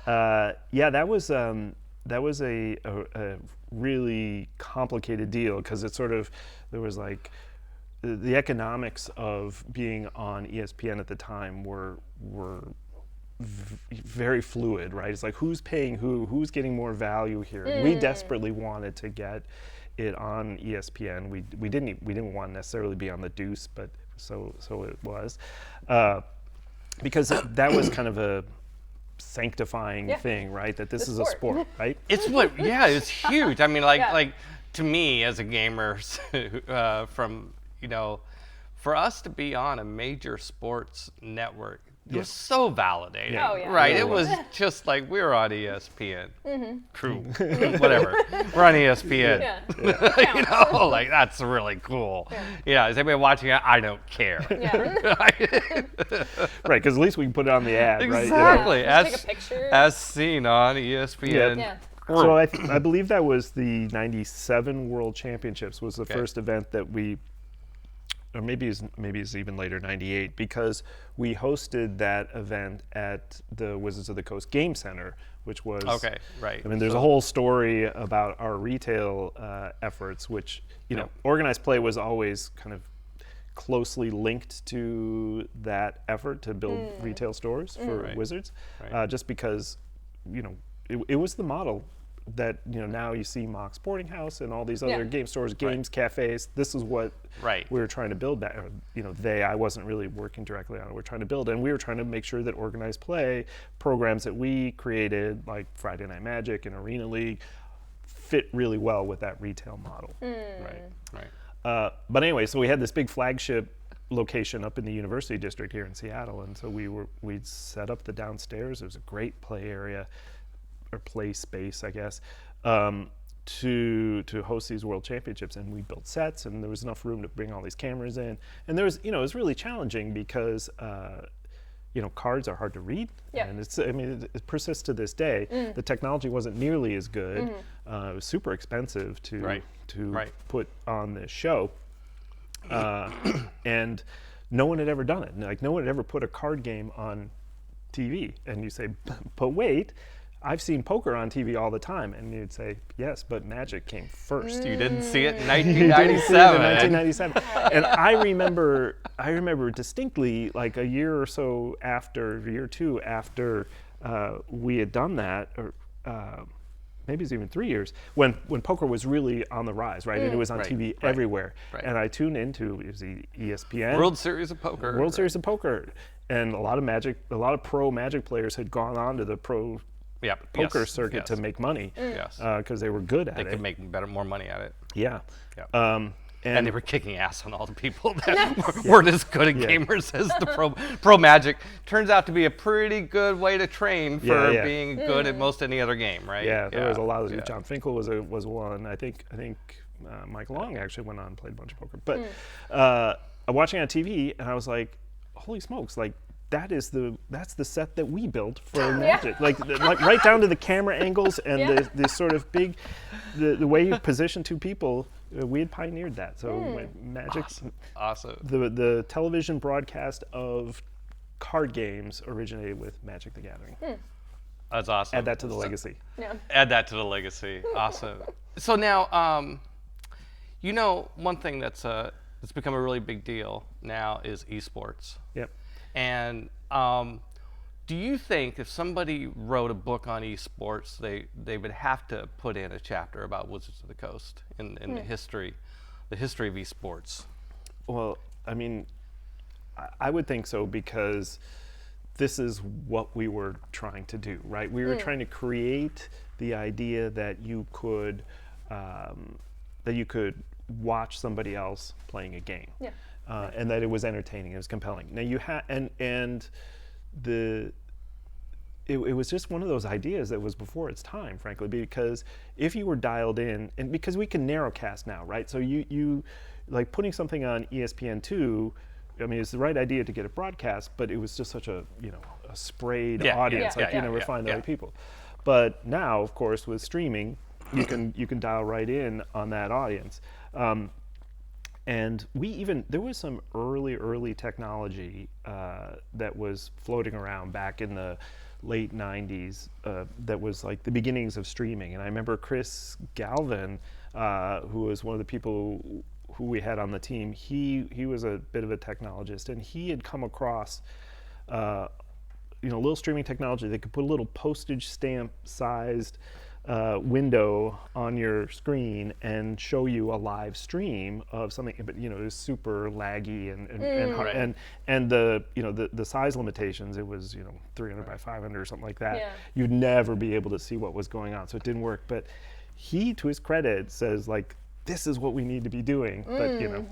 Yeah, that was a really complicated deal because it sort of there was like the economics of being on ESPN at the time were very fluid, right? It's like who's paying who's getting more value here. We desperately wanted to get it on ESPN. We didn't want to necessarily be on the Deuce, but so it was because that was kind of a sanctifying thing, right? That this is a sport, right? It's it's huge. I mean, Yeah. like to me as a gamer, from for us to be on a major sports network, it was so validating. Yeah. Oh, yeah. Right. Yeah, It it was just like we were on ESPN. True. Whatever. We're on ESPN. Yeah. Like that's really cool. Yeah. Is anybody watching it? I don't care. Yeah. Right, because at least we can put it on the ad, right? Exactly. Yeah, just take a picture. As seen on ESPN. Yeah. So I believe that was the '97 World Championships was the first event that we, or maybe it's even later, '98, because we hosted that event at the Wizards of the Coast Game Center, which was right. I mean, there's a whole story about our retail efforts, which organized play was always kind of closely linked to that effort to build retail stores for Wizards, just because it was the model that now you see Mock Sporting House and all these other game stores, games cafes. This is what we were trying to build. That I wasn't really working directly on it. We're trying to build, and we were trying to make sure that organized play programs that we created, like Friday Night Magic and Arena League, fit really well with that retail model. Right. But anyway, so we had this big flagship location up in the University District here in Seattle, and so we'd set up the downstairs. It was a great play area, or play space, I guess, to host these World Championships. And we built sets, and there was enough room to bring all these cameras in. And there was, it was really challenging because, cards are hard to read, and it persists to this day. The technology wasn't nearly as good. It was super expensive to put on this show, and no one had ever done it. Like no one had ever put a card game on TV. And you say, but wait, I've seen poker on TV all the time. And you'd say, yes, but Magic came first. You didn't see it in In 1997. 1997. And I remember distinctly, like a year or two after we had done that, or maybe it's even 3 years, when poker was really on the rise, right? And it was on TV everywhere. And I tuned into the ESPN World Series of Poker. World Series of Poker, and a lot of pro Magic players had gone on to the pro poker circuit to make money, because they were good at it. They could make more money at it. Yeah. And they were kicking ass on all the people that weren't as good at gamers as the pro Magic. Turns out to be a pretty good way to train for being good at most any other game, right? Yeah, there was a lot of John Finkel was one. I think Mike Long actually went on and played a bunch of poker. But I'm watching on TV, and I was like, holy smokes, like that's the set that we built for Magic. Like right down to the camera angles and the sort of big the way you position two people. We had pioneered that. So Magic, awesome. The television broadcast of card games originated with Magic the Gathering. That's awesome. Add that to the legacy. Add that to the legacy. Awesome. So now, one thing that's become a really big deal now is esports. Yep. And do you think if somebody wrote a book on esports, they would have to put in a chapter about Wizards of the Coast in the history of esports? Well, I mean, I would think so, because this is what we were trying to do, right? We were trying to create the idea that you could watch somebody else playing a game, and that it was entertaining, it was compelling. Now you had and it was just one of those ideas that was before its time, frankly, because if you were dialed in, and because we can narrowcast now, right? So you like putting something on ESPN2, I mean, it's the right idea to get it broadcast, but it was just such a, a sprayed audience, you never find the right people. But now, of course, with streaming, you can dial right in on that audience. And there was some early technology that was floating around back in the late 90s that was like the beginnings of streaming. And I remember Chris Galvin, who was one of the people who we had on the team, he was a bit of a technologist, and he had come across a little streaming technology that could put a little postage stamp sized window on your screen and show you a live stream of something, but it was super laggy and hard, and the size limitations, it was 300 by 500 or something like that. Yeah. You'd never be able to see what was going on, so it didn't work. But he, to his credit, says like, this is what we need to be be but you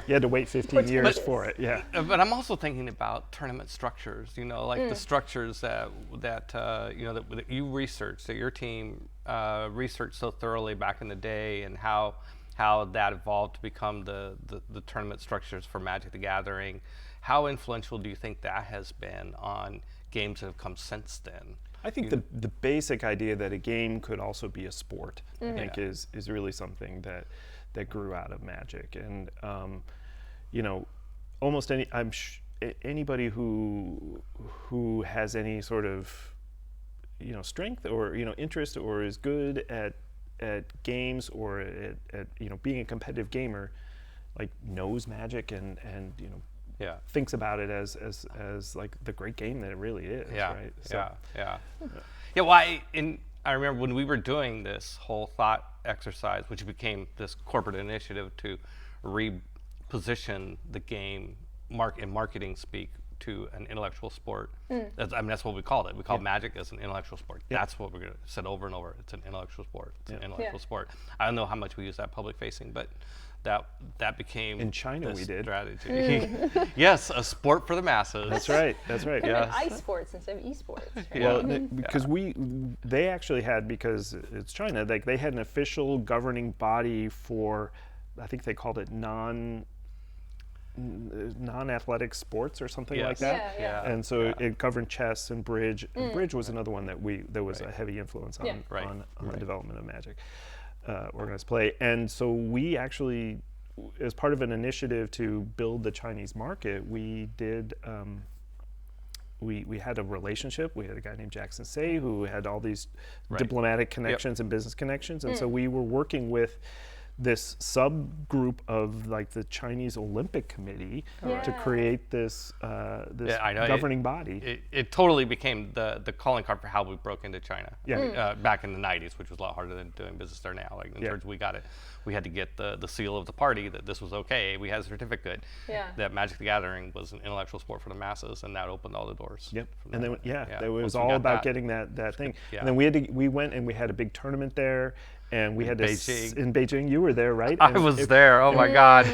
had to wait 15 years for it. Yeah. But I'm also thinking about tournament structures. Like the structures that you researched, that your team researched so thoroughly back in the day, and how that evolved to become the tournament structures for Magic the Gathering. How influential do you think that has been on games that have come since then? I think the basic idea that a game could also be a sport, I think, is really something that grew out of Magic. And almost anybody who has any sort of strength or interest or is good at games or at being a competitive gamer, like knows Magic and thinks about it as like the great game that it really is. Right? So, Well, I remember when we were doing this whole thought exercise, which became this corporate initiative to reposition the game in marketing speak to an intellectual sport. That's what we called it. We called Magic as an intellectual sport. That's what we're going to say over and over. It's an intellectual sport. It's an intellectual sport. I don't know how much we use that public facing, but that became in China we did strategy. Yes, a sport for the masses. That's right. Yes. Ice sports instead of esports. Right? Well, because they actually had, because it's China, like they had an official governing body for, I think they called it non-athletic sports or something like that. And so it governed chess and bridge. And bridge was another one that was a heavy influence on the development of Magic. Organized play. And so we actually, as part of an initiative to build the Chinese market, we did we had a relationship. We had a guy named Jackson Say who had all these diplomatic connections and business connections, and so we were working with this subgroup of like the Chinese Olympic Committee to create this governing body. It totally became the calling card for how we broke into China. Back in the 90s, which was a lot harder than doing business there now. Like in terms, we had to get the seal of the party that this was okay. We had a certificate that Magic the Gathering was an intellectual sport for the masses, and that opened all the doors. And then it was all about getting that thing. And then we went and we had a big tournament there. And we had to in Beijing. You were there, right? I was there. Oh my God!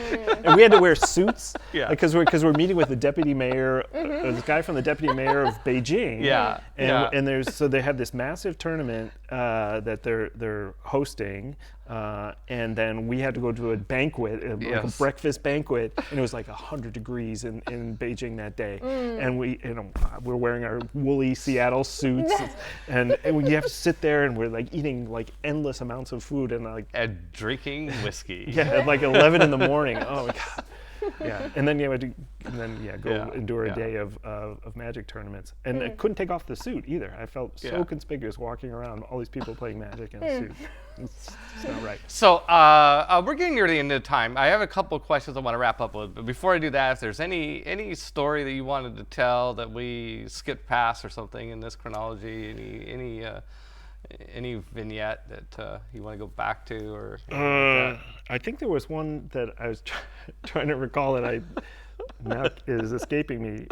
And we had to wear suits, because we're meeting with the deputy mayor, this guy from the deputy mayor of Beijing. And they have this massive tournament that they're hosting, and then we had to go to a banquet, like a breakfast banquet, and it was like 100 degrees in Beijing that day, and we're wearing our woolly Seattle suits, and we have to sit there and we're like eating like endless amounts of food and drinking whiskey. At like 11 in the morning. Oh my God. And then go endure a day of Magic tournaments, and I couldn't take off the suit either. I felt so conspicuous walking around, all these people playing Magic in a suit. It's not right. So we're getting near the end of the time. I have a couple of questions I want to wrap up with, but before I do that, if there's any story that you wanted to tell that we skipped past or something in this chronology, any vignette that you want to go back to, or I think there was one that I was trying to recall that now is escaping me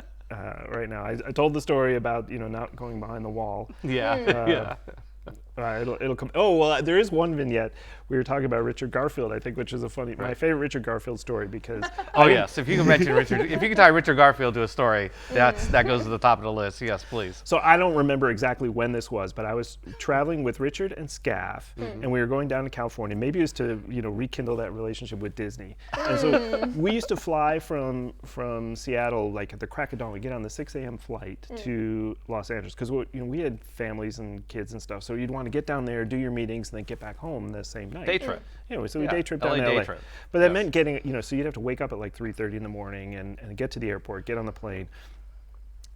right now. I told the story about not going behind the wall. It'll come. Oh well, there is one vignette. We were talking about Richard Garfield, I think, which is my favorite Richard Garfield story because. Oh yes, if you can mention Richard, if you can tie Richard Garfield to a story, that goes to the top of the list. Yes, please. So I don't remember exactly when this was, but I was traveling with Richard and Scaff, and we were going down to California. Maybe it was to rekindle that relationship with Disney. And so we used to fly from Seattle like at the crack of dawn. We get on the 6 a.m. flight to Los Angeles because we had families and kids and stuff. So you'd want to get down there, do your meetings, and then get back home the same night. Day trip. So we day trip down to LA. Trip. But that meant getting, so you'd have to wake up at like 3:30 in the morning and get to the airport, get on the plane.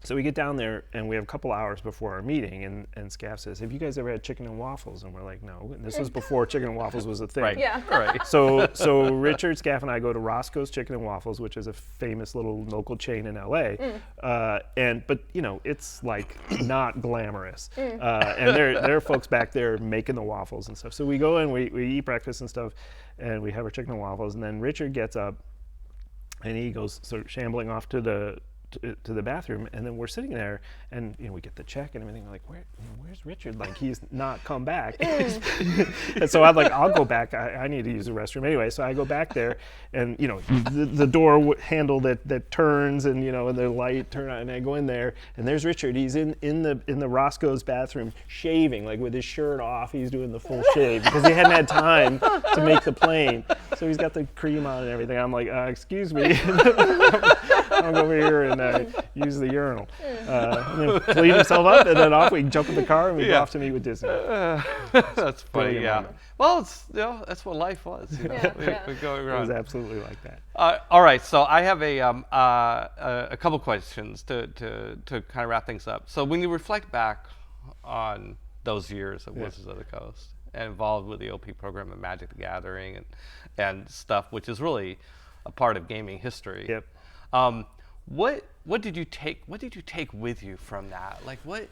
So we get down there and we have a couple hours before our meeting, and Scaff says, "Have you guys ever had chicken and waffles?" And we're like, "No." And this was before chicken and waffles was a thing. Right. Yeah. Right. So Richard, Scaff, and I go to Roscoe's Chicken and Waffles, which is a famous little local chain in LA. But it's like not glamorous. And there are folks back there making the waffles and stuff. So we go in, we eat breakfast and stuff, and we have our chicken and waffles. And then Richard gets up, and he goes sort of shambling off to the bathroom, and then we're sitting there, and we get the check and everything. We're like, where's Richard? Like, he's not come back. And so I'm like, I'll go back. I need to use the restroom anyway. So I go back there, and the door handle that turns, and and the light turn on, and I go in there, and there's Richard. He's in the Roscoe's bathroom shaving, like with his shirt off. He's doing the full shave because he hadn't had time to make the plane. So he's got the cream on and everything. I'm like, excuse me. I'll go over here and use the urinal. And then clean himself up, and then off we jump in the car and we go off to meet with Disney. That's funny, yeah. Moment. Well, it's that's what life was. We go around. It was absolutely like that. All right, so I have a couple questions to kind of wrap things up. So when you reflect back on those years of Wizards of the Coast and involved with the OP program and Magic the Gathering and stuff, which is really a part of gaming history. Yep. What did you take with you from that? Like what,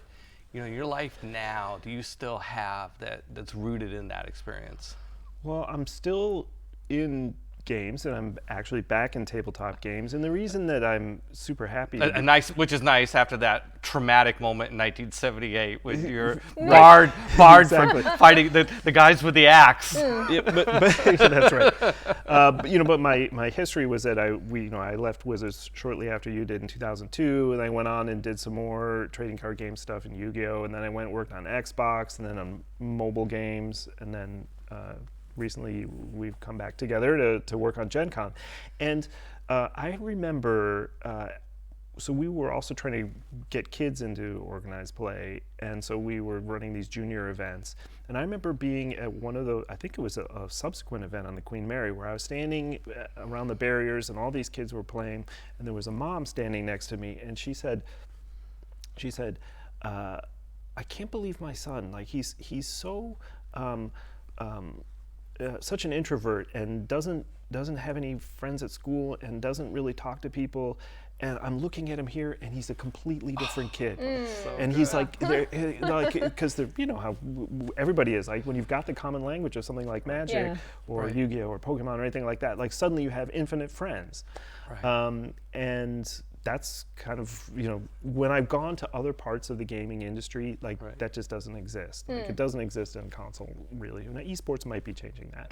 your life now, do you still have that's rooted in that experience? Well, I'm still in games, and I'm actually back in tabletop games, and the reason that I'm super happy which is nice after that traumatic moment in 1978 when you're barred Exactly. from fighting the guys with the axe. Yeah, but that's right. But my history was that I left Wizards shortly after you did in 2002, and I went on and did some more trading card game stuff in Yu-Gi-Oh, and then I went and worked on Xbox, and then on mobile games, and then recently we've come back together to work on Gen Con. And I remember, so we were also trying to get kids into organized play, and so we were running these junior events. And I remember being at one of I think it was a subsequent event on the Queen Mary, where I was standing around the barriers and all these kids were playing, and there was a mom standing next to me, and she said, I can't believe my son, like he's so, such an introvert and doesn't have any friends at school and doesn't really talk to people, and I'm looking at him here and he's a completely different kid. And he's like because how everybody is, like when you've got the common language of something like Magic or Yu-Gi-Oh or Pokemon or anything like that, like suddenly you have infinite friends. And that's kind of, when I've gone to other parts of the gaming industry, like that just doesn't exist. Like it doesn't exist in console, really. Now, esports might be changing that.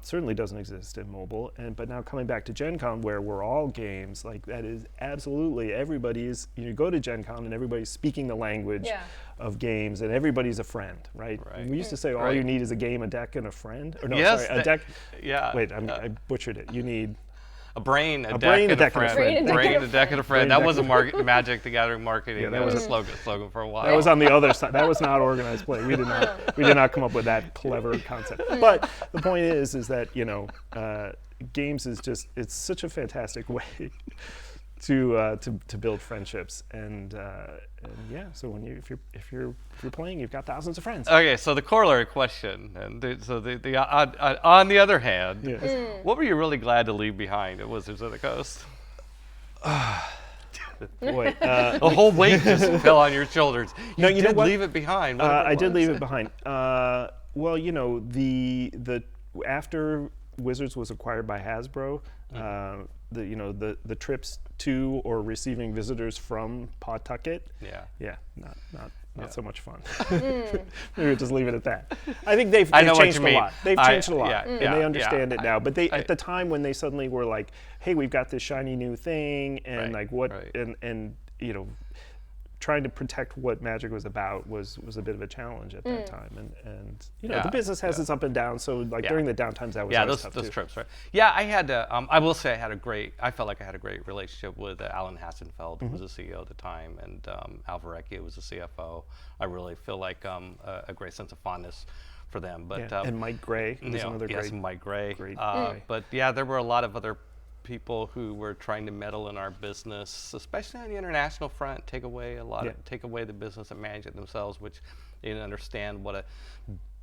Certainly doesn't exist in mobile. But now coming back to Gen Con, where we're all games, like that is absolutely, everybody is, you go to Gen Con and everybody's speaking the language of games, and everybody's a friend, right? We used to say all you need is a game, a deck, and a friend. Or no, sorry, a deck. Yeah. Wait, I butchered it. You need a brain, a brain, deck, and a friend. Brain, a deck, and a friend. That wasn't Magic the Gathering marketing. That was a slogan for a while. That was on the other side. That was not organized play. We did not come up with that clever concept. But the point is that games is just, it's such a fantastic way to build friendships, and so when if you're playing, you've got thousands of friends. Okay, so the corollary question, and on the other hand, what were you really glad to leave behind at Wizards of the Coast? Boy, the whole weight just fell on your shoulders. You did leave it behind. I did leave it behind. Well, the after Wizards was acquired by Hasbro, the trips to or receiving visitors from Pawtucket. Not not so much fun. Maybe we'll just leave it at that. I think they've know what changed you a mean. lot. They've changed a lot, yeah, and yeah, they understand yeah. it now. But at the time when they suddenly were like, "Hey, we've got this shiny new thing," and like what, and you know, trying to protect what Magic was about was a bit of a challenge at that time. And you know, the business has its up and downs. So like during the downtimes, that was always tough those too. trips, right? Yeah, I had to. I will say I felt like I had a great relationship with Alan Hassenfeld, who was the CEO at the time, and Al Varecchia was the CFO. I really feel like a great sense of fondness for them. But And Mike Gray was another yes, great. Mike Gray. great But yeah, there were a lot of other people who were trying to meddle in our business, especially on the international front, take away the business and manage it themselves, which they didn't understand what a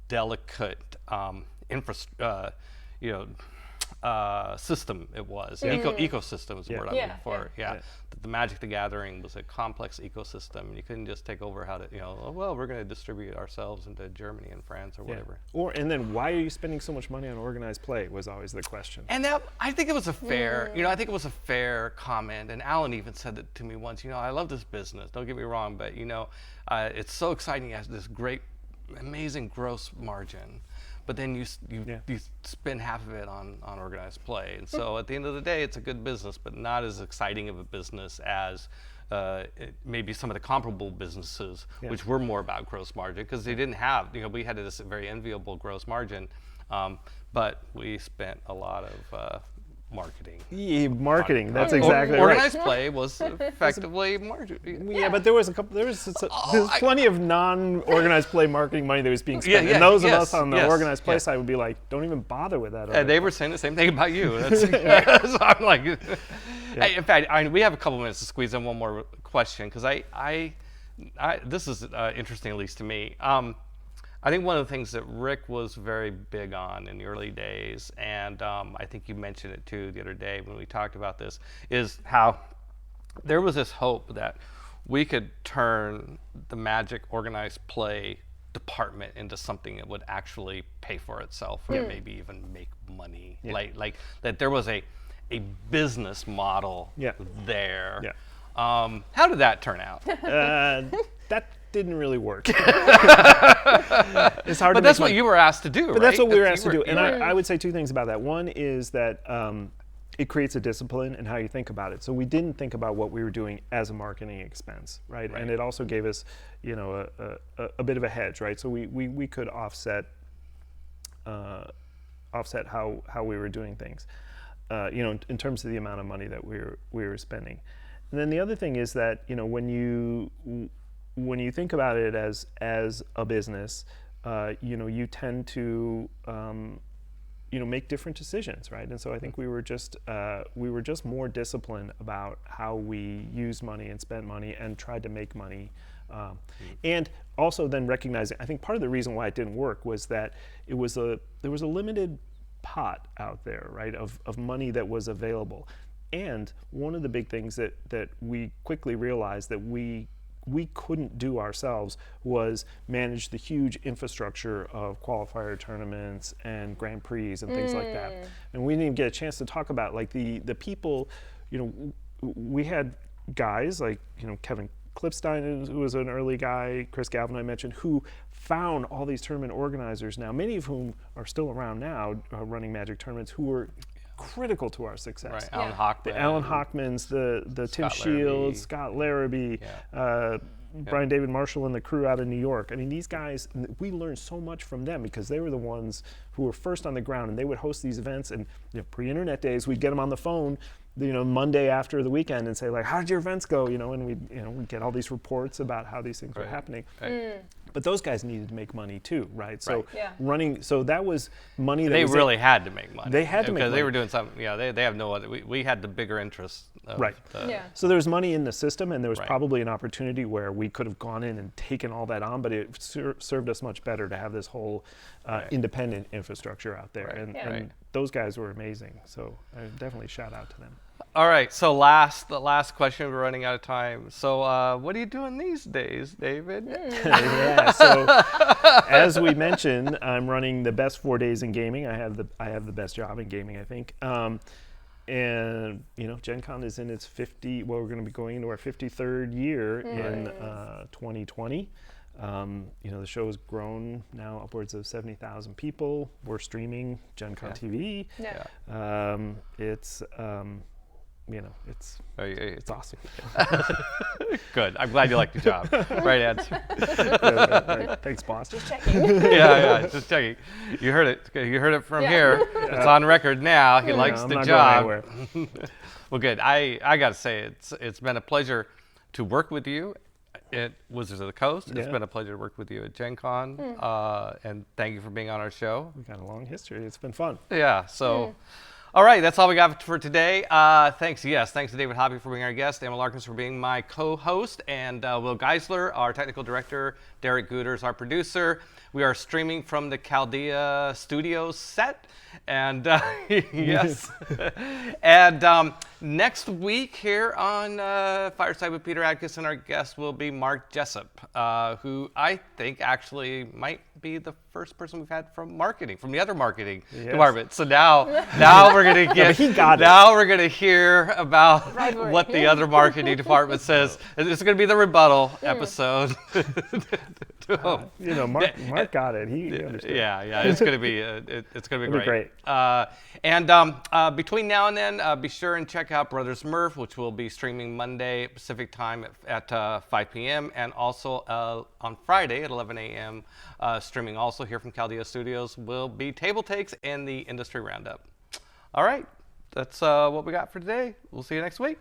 delicate system it was. Ecosystem is the word I'm looking for. The Magic the Gathering was a complex ecosystem. You couldn't just take over we're going to distribute ourselves into Germany and France or whatever. And then why are you spending so much money on organized play was always the question. And that, I think it was a fair, I think it was a fair comment. And Alan even said it to me once, I love this business, don't get me wrong, but it's so exciting. It has this great, amazing gross margin. But then you spend half of it on organized play. And so at the end of the day, it's a good business, but not as exciting of a business as maybe some of the comparable businesses, which were more about gross margin, because they didn't have, we had this very enviable gross margin, but we spent a lot of marketing. Marketing. That's exactly right. Organized play was effectively marketing. Yeah, but there was plenty of non-organized play marketing money that was being spent, and those of us on the organized play side would be like, "Don't even bother with that." And they were saying the same thing about you. So I'm like, hey, in fact, we have a couple minutes to squeeze in one more question, because this is interesting, at least to me. I think one of the things that Rick was very big on in the early days, and I think you mentioned it too the other day when we talked about this, is how there was this hope that we could turn the Magic organized play department into something that would actually pay for itself, or maybe even make money. Like that there was a business model there. Yeah. How did that turn out? That didn't really work. It's hard. But that's what you were asked to do, right? But that's what we were asked to do. And I would say two things about that. One is that it creates a discipline in how you think about it. So we didn't think about what we were doing as a marketing expense, right? And it also gave us, a bit of a hedge, right? So we could offset how we were doing things, in terms of the amount of money that we were spending. And then the other thing is that, when you think about it as a business, you tend to make different decisions, right? And so I think we were just more disciplined about how we used money and spent money and tried to make money, and also then recognizing. I think part of the reason why it didn't work was that there was a limited pot out there, right, of money that was available. And one of the big things that we quickly realized that we couldn't do ourselves was manage the huge infrastructure of qualifier tournaments and Grand Prix and things like that. And we didn't even get a chance to talk about like the people, we had guys like, Kevin Klipstein, who was an early guy, Chris Galvin I mentioned, who found all these tournament organizers now, many of whom are still around now running Magic tournaments, who were critical to our success. Right, Alan Hockman. The Alan Hockmans, the Tim Shields, Scott Larrabee, Brian David Marshall and the crew out of New York. I mean, these guys, we learned so much from them because they were the ones who were first on the ground, and they would host these events. And pre-internet days, we'd get them on the phone, Monday after the weekend, and say like, "How did your events go?" And we'd get all these reports about how these things were happening. Right. But those guys needed to make money too, right? So Right. so that was money that they really had to make money. They had to make money. Because they were doing something, they have no other, we had the bigger interest. Right. So there was money in the system, and there was probably an opportunity where we could have gone in and taken all that on, but it served us much better to have this whole independent infrastructure out there. And those guys were amazing. So I definitely shout out to them. All right, so the last question, we're running out of time. So what are you doing these days, David? So as we mentioned, I'm running the best 4 days in gaming. I have the best job in gaming, I think. And Gen Con is in its we're going to be going into our 53rd year in 2020. The show has grown now upwards of 70,000 people. We're streaming Gen Con TV. Yeah. It's awesome. Good. I'm glad you liked your job. Right answer. Thanks, boss. Just checking. Yeah. Just checking. You heard it. You heard it from here. It's on record now. He likes I'm the not job. going anywhere. Well, good. I got to say, it's been a pleasure to work with you at Wizards of the Coast. It's been a pleasure to work with you at Gen Con. And thank you for being on our show. We've got a long history. It's been fun. Yeah. So. All right, that's all we got for today. Thanks to David Hoppe for being our guest, Emma Larkins for being my co-host, and Will Geisler, our technical director, Derek Gooders, our producer. We are streaming from the Chaldea Studios set, and yes. And next week here on Fireside with Peter Adkison, our guest will be Mark Jessup, who I think actually might be the first person we've had from marketing, from the other marketing department. So now we're gonna get. Now we're gonna hear about what the other marketing department says. This is gonna be the rebuttal episode. Mark got it. He understood. Yeah. It's gonna be great. And between now and then, be sure and check out Brothers Murph, which will be streaming Monday Pacific time at 5 p.m. and also on Friday at 11 a.m. Streaming also here from Chaldea Studios will be Table Takes and the Industry Roundup. All right, that's what we got for today. We'll see you next week.